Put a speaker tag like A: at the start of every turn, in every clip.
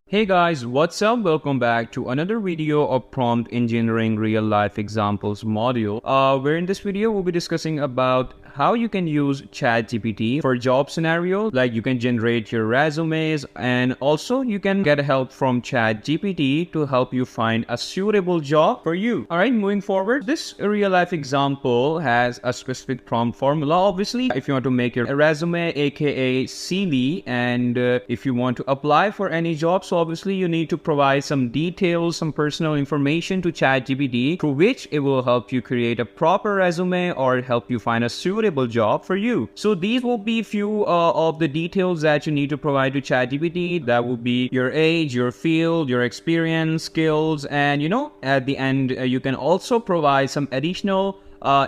A: Hey guys, what's up? Welcome back to another video of Prompt Engineering Real Life Examples module. Where in this video we'll be discussing about how you can use ChatGPT for job scenarios, like you can generate your resumes, and also you can get help from ChatGPT to help you find a suitable job for you. Alright, moving forward, this real life example has a specific prompt formula. Obviously, if you want to make your resume, aka CV, and if you want to apply for any job, so obviously you need to provide some details, some personal information to ChatGPT, through which it will help you create a proper resume or help you find a suitable job for you. So these will be few of the details that you need to provide to ChatGPT. That will be your age, your field, your experience, skills, and at the end you can also provide some additional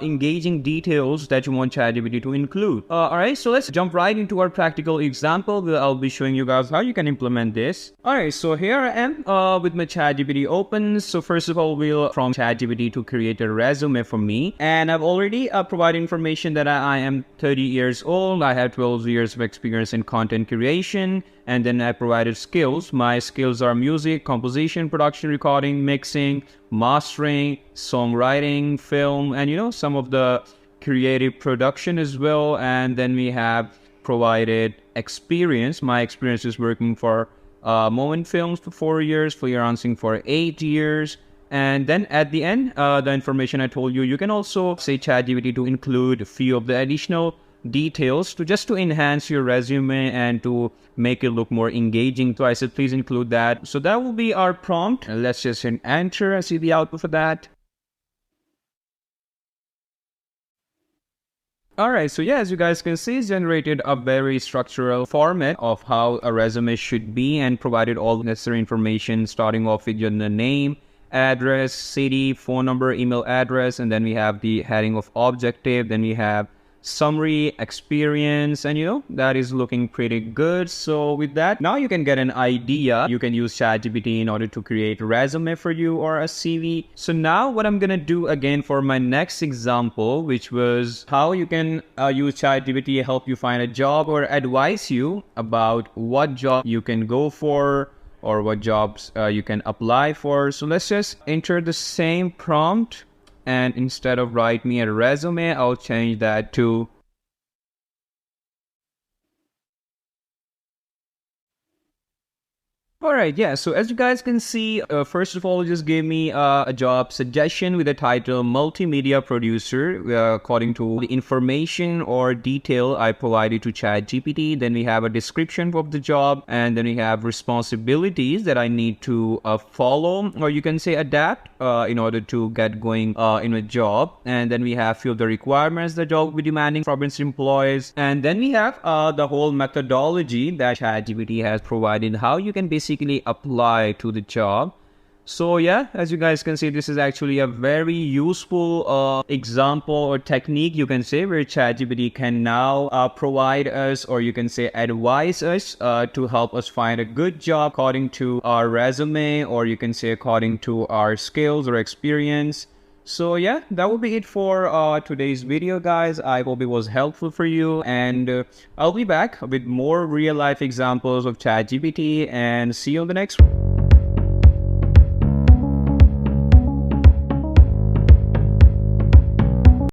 A: engaging details that you want ChatGPT to include. Alright, so let's jump right into our practical example where I'll be showing you guys how you can implement this. Alright, so here I am with my ChatGPT open. So first of all, we'll prompt ChatGPT to create a resume for me. And I've already provided information that I am 30 years old. I have 12 years of experience in content creation. And then I provided skills. My skills are music, composition, production, recording, mixing, mastering, songwriting, film, and some of the creative production as well. And then we have provided experience. My experience is working for Moment Films for 4 years, freelancing for 8 years. And then at the end, the information I told you, you can also say ChatGPT to include a few of the additional details to enhance your resume and to make it look more engaging. So I said please include that. So that will be our prompt. Let's just hit enter and see the output for that. Alright, so yeah, as you guys can see, it's generated a very structural format of how a resume should be and provided all the necessary information, starting off with your name, address, city, phone number, email address, and then we have the heading of objective, then we have summary, experience, and that is looking pretty good. So with that, now you can get an idea. You can use ChatGPT in order to create a resume for you or a CV. So now what I'm gonna do again for my next example, which was how you can use ChatGPT to help you find a job or advise you about what job you can go for or what jobs you can apply for. So let's just enter the same prompt. And instead of write me a resume, I'll change that to Alright, yeah, so as you guys can see, first of all, it just gave me a job suggestion with the title Multimedia Producer, according to the information or detail I provided to ChatGPT. Then we have a description of the job, and then we have responsibilities that I need to follow, or you can say adapt, in order to get going in a job. And then we have few of the requirements the job will be demanding from its employees. And then we have the whole methodology that ChatGPT has provided, how you can basically apply to the job. So yeah, as you guys can see, this is actually a very useful example or technique, you can say, where ChatGPT can now provide us, or you can say advise us to help us find a good job according to our resume, or you can say according to our skills or experience. So yeah, that will be it for today's video, guys. I hope it was helpful for you, and I'll be back with more real life examples of ChatGPT, and see you on the next one.